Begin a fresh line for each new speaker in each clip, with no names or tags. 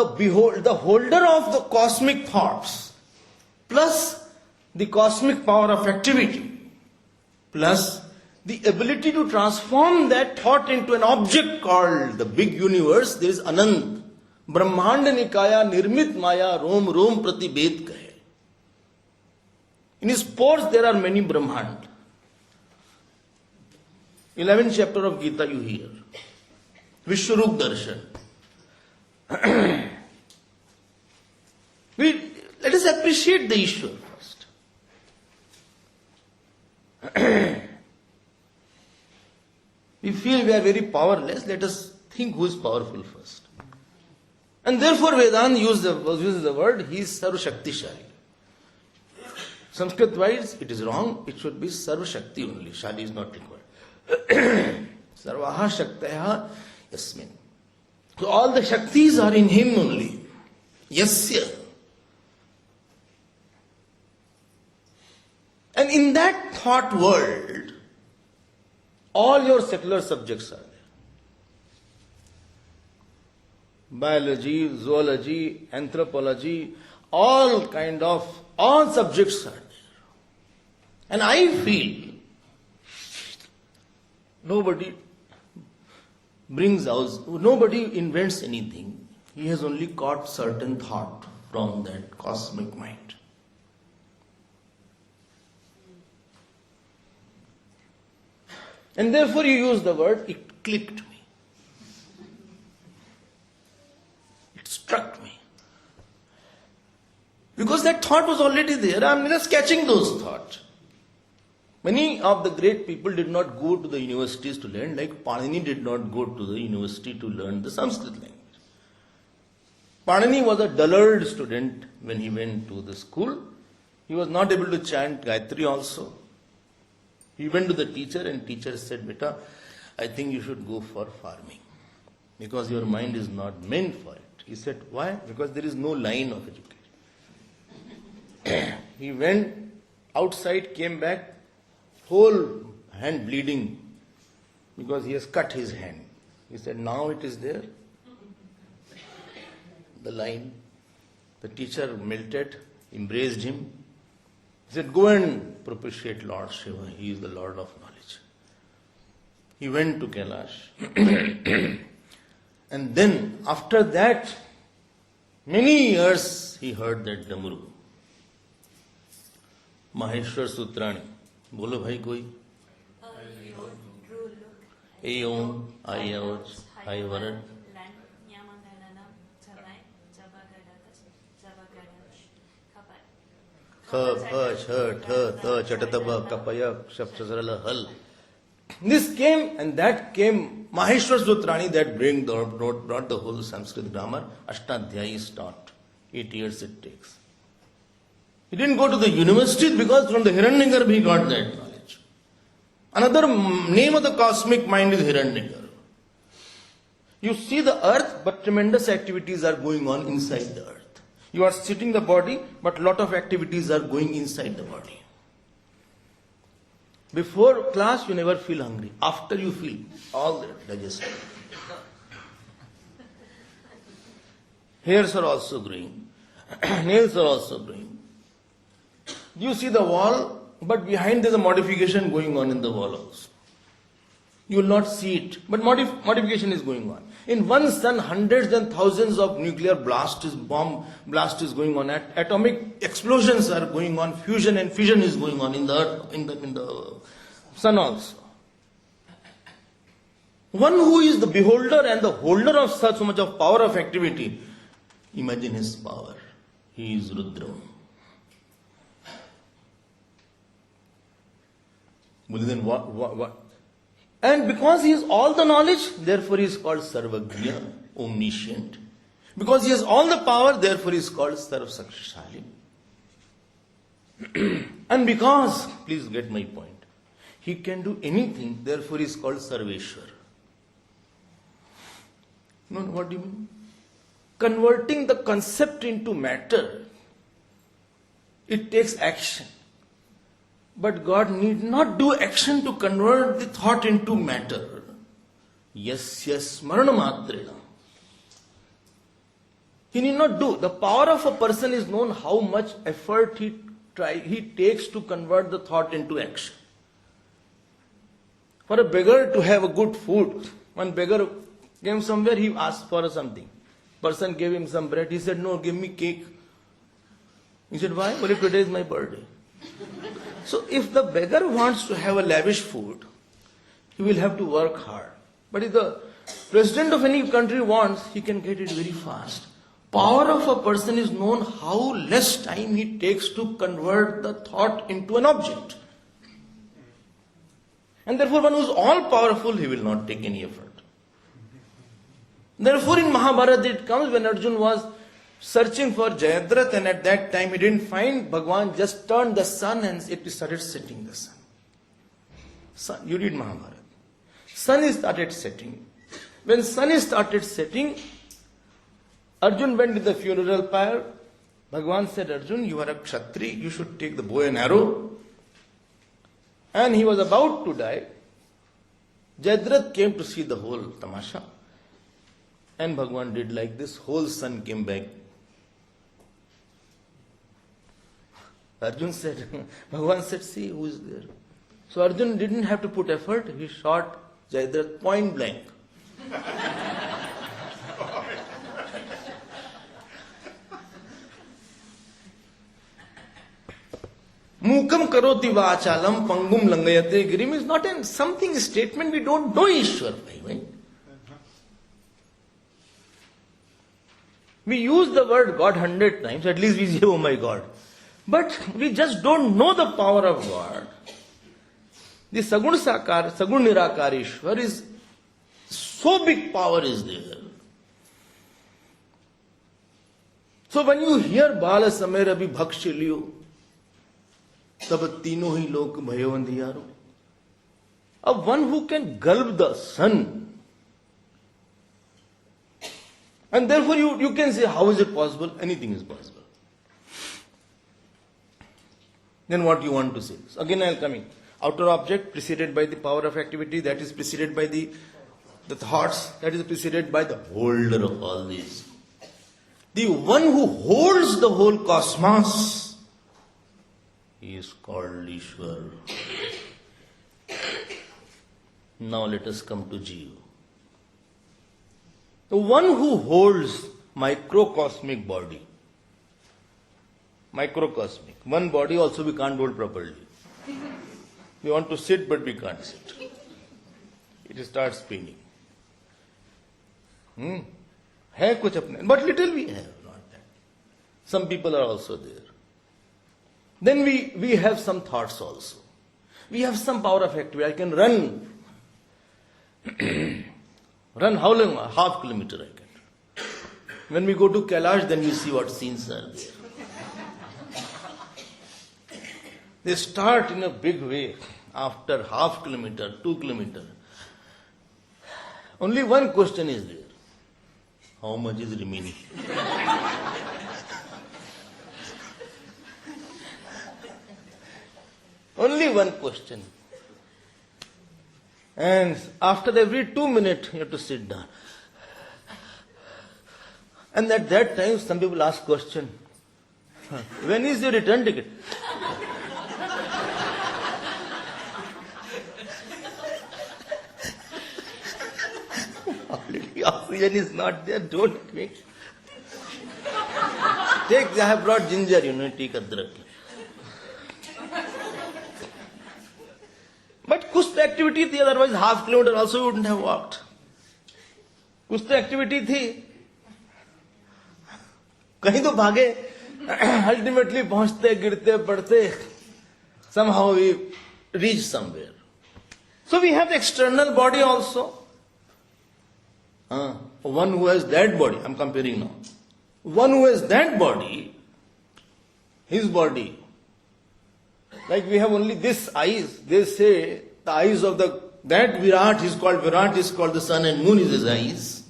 the holder of the cosmic thoughts, plus the cosmic power of activity, plus the ability to transform that thought into an object called the big universe, there is Anand. Brahmand Nikaya Nirmit Maya Rom Rom Pratibhed Kahe. In his pores there are many Brahmand. 11th chapter of Gita you hear. Vishwarup Darshan. Let us appreciate the Ishwar first. We feel we are very powerless. Let us think who is powerful first. And therefore Vedanta uses the word, he is Sarva Shaktishali. Sanskrit wise, it is wrong. It should be Sarva Shakti only. Shali is not required. Sarvaha Shaktaya Yasmin. So all the Shaktis are in him only. Yasya. And in that thought world, all your secular subjects are there. Biology, zoology, anthropology, all subjects are there. And I feel nobody invents anything. He has only caught certain thought from that cosmic mind. And therefore you use the word, it clicked me. It struck me. Because that thought was already there. I am just catching those thoughts. Many of the great people did not go to the universities to learn, like Panini did not go to the university to learn the Sanskrit language. Panini was a dullard student when he went to the school. He was not able to chant Gayatri also. He went to the teacher and teacher said, Beta, I think you should go for farming because your mind is not meant for it. He said, why? Because there is no line of education. He went outside, came back, whole hand bleeding because he has cut his hand. He said, now it is there. The line. The teacher melted, embraced him. He said, go and propitiate Lord Shiva. He is the Lord of knowledge. He went to Kailash. And then, after that, many years, he heard that Damru. Maheshwar Sutrani. Bolo bhai koi? Ayom, Ayoj, Ayvarad. This came and that came. Maheshwar Sutrani that brought the whole Sanskrit grammar. Ashtadhyayi is taught. 8 years it takes. He didn't go to the university because from the Hiranyagarbha he got that knowledge. Another name of the cosmic mind is Hiranyagarbha. You see the earth, but tremendous activities are going on inside the earth. You are sitting the body, but lot of activities are going inside the body. Before class, you never feel hungry. After you feel all the digestion. Hairs are also growing. Nails are also growing. You see the wall, but behind there is a modification going on in the wall also. You will not see it, but modification is going on. In one sun, hundreds and thousands of nuclear bomb blast is going on. Atomic explosions are going on. Fusion and fission is going on in the earth, in the sun also. One who is the beholder and the holder of such much of power of activity, imagine his power. He is Rudra. Well, then what? And because he has all the knowledge, therefore he is called Sarvagya, omniscient. Because he has all the power, therefore he is called Sarvasakshashali. And because, please get my point, he can do anything, therefore he is called Sarveshwar. No, what do you mean? Converting the concept into matter, it takes action. But God need not do action to convert the thought into matter. Yes, smarana matrena. He need not do. The power of a person is known how much effort he takes to convert the thought into action. For a beggar to have a good food, one beggar came somewhere, he asked for something. Person gave him some bread. He said, no, give me cake. He said, why? Well, today is my birthday. So if the beggar wants to have a lavish food, he will have to work hard. But if the president of any country wants, he can get it very fast. Power of a person is known how less time he takes to convert the thought into an object. And therefore one who is all powerful, he will not take any effort. Therefore in Mahabharata it comes when Arjun was searching for Jayadratha, and at that time he didn't find Bhagwan, just turned the sun and it started setting the sun. Sun, you read Mahabharata. Sun is started setting. When sun is started setting, Arjun went to the funeral pyre. Bhagwan said, Arjun, you are a Kshatri, you should take the bow and arrow. And he was about to die. Jayadratha came to see the whole tamasha. And Bhagwan did like this, whole sun came back. Arjun said, Bhagwan said, see who is there. So Arjun didn't have to put effort, he shot Jayadratha point blank. Mukam karoti vachalam pangum langayate girim is not a something statement we don't know Ishwar by, right? We use the word God 100 times, at least we say, oh my God. But we just don't know the power of God. The Sagun Sakar, Sagun Nirakar Ishwar is so big power is there. So when you hear Bala Samer Abhi Bhakshilyu, Tab Tino Hi Lok Bhayavandhiyaro, of one who can gulp the sun. And therefore you can say, how is it possible? Anything is possible. Then what you want to say? So again I am coming. Outer object preceded by the power of activity, that is preceded by the thoughts, that is preceded by the holder of all these. The one who holds the whole cosmos, he is called Ishwar. Now let us come to Jiva. The one who holds microcosmic body. Microcosmic. One body also we can't hold properly. We want to sit but we can't sit. It starts spinning. Hai kuch apne, but little we have, not that. Some people are also there. Then we have some thoughts also. We have some power of activity. I can run. Run how long? Half kilometer I can. When we go to Kailash, then you see what scenes are there. They start in a big way after half kilometer, 2 kilometer. Only one question is there. How much is remaining? Only one question. And after every 2 minutes, you have to sit down. And at that time, some people ask question, when is your return ticket? Already oxygen is not there, don't make. Take, I have brought ginger, take adrak. But kuch to activity thi, otherwise half kilometer also you wouldn't have walked. Kuch to activity thi. Kahin to bhage, ultimately pahunchte, girte, padte, somehow we reach somewhere. So we have the external body also. One who has that body, I'm comparing now. One who has that body, his body, like we have only this eyes, they say the eyes of that Virat is called the sun and moon is his eyes.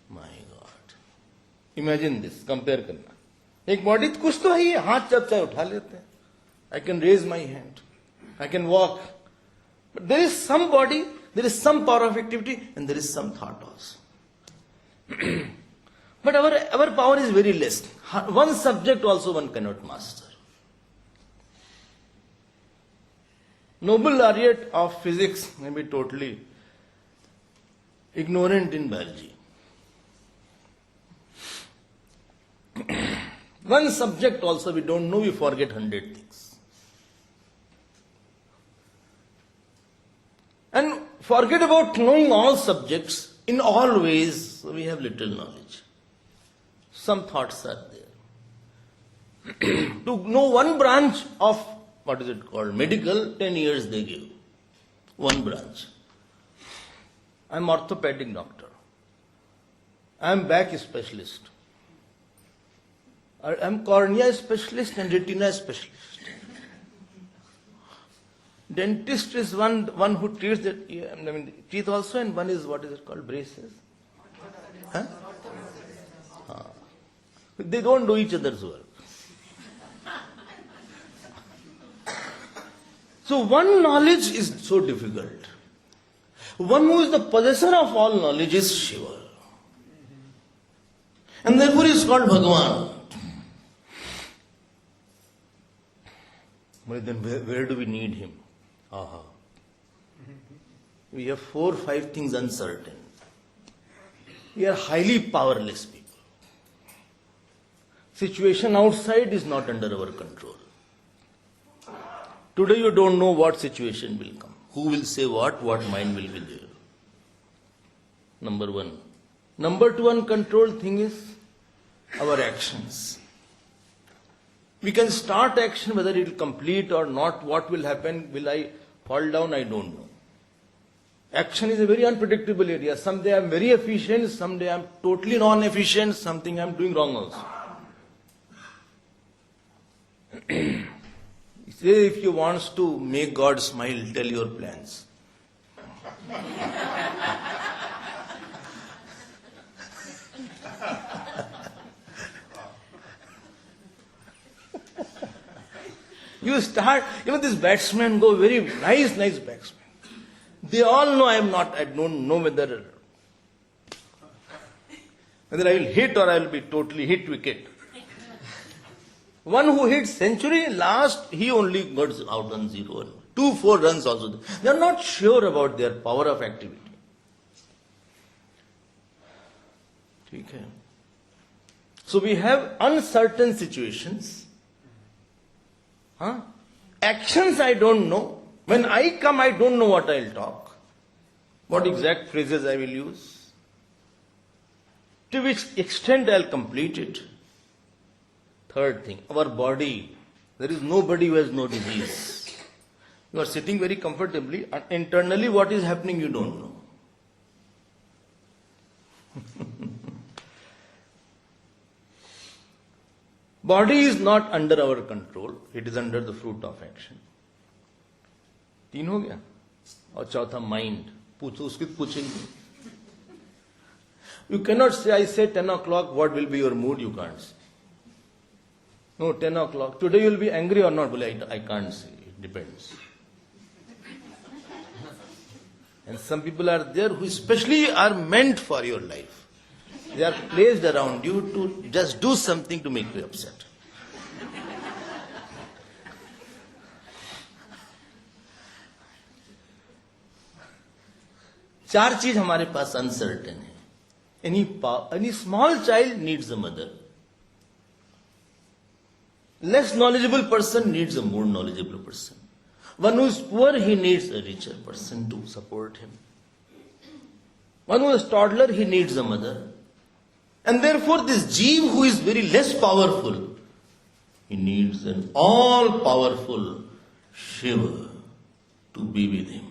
My God. Imagine this, compare karna. Ek body kuch to hai, haath jab chahe utha lete hain. I can raise my hand, I can walk. But there is some body, there is some power of activity and there is some thought also. But our power is very less. One subject also one cannot master. Nobel laureate of physics may be totally ignorant in biology. One subject also we don't know, we forget 100 things. And forget about knowing all subjects, in all ways we have little knowledge. Some thoughts are there. To know one branch of, what is it called, medical, 10 years they give. One branch. I am orthopedic doctor. I am back specialist. I am cornea specialist and retina specialist. Dentist is one who treats the teeth also, and one is, what is it called, braces. Huh? They don't do each other's work. So one knowledge is so difficult. One who is the possessor of all knowledge is Shiva. And therefore he is called Bhagavan. But then where do we need him? Aha. We have 4 or 5 things uncertain. We are highly powerless people. Situation outside is not under our control. Today you don't know what situation will come. Who will say what mind will be there. Number 1. Number 2 uncontrolled thing is our actions. We can start action, whether it will complete or not, what will happen, will I fall down, I don't know. Action is a very unpredictable area. Someday I am very efficient, someday I am totally non-efficient, something I am doing wrong also. If you want to make God smile, tell your plans. You start, this batsmen go very nice batsmen. They all know I don't know whether I will hit or I will be totally hit wicket. One who hits century, last he only got out on 0. 2-4 runs also. They are not sure about their power of activity. Okay. So we have uncertain situations. Actions I don't know. When I come, I don't know what I'll talk. What exact phrases I will use. To which extent I'll complete it. Third thing, our body. There is nobody who has no disease. You are sitting very comfortably, and internally what is happening you don't know. Body is not under our control, it is under the fruit of action. 3 हो गया और चौथा mind. पूछो उसकी पूछेंगे. You cannot say, I say 10 o'clock, what will be your mood? You can't say. No, 10 o'clock. Today you will be angry or not? I can't say. It depends. And some people are there who especially are meant for your life. They are placed around you to just do something to make you upset. चार चीज हमारे पास uncertain है. Any small child needs a mother. Less knowledgeable person needs a more knowledgeable person. One who is poor, he needs a richer person to support him. One who is toddler, he needs a mother. And therefore this Jeev who is very less powerful, he needs an all-powerful Shiva to be with him.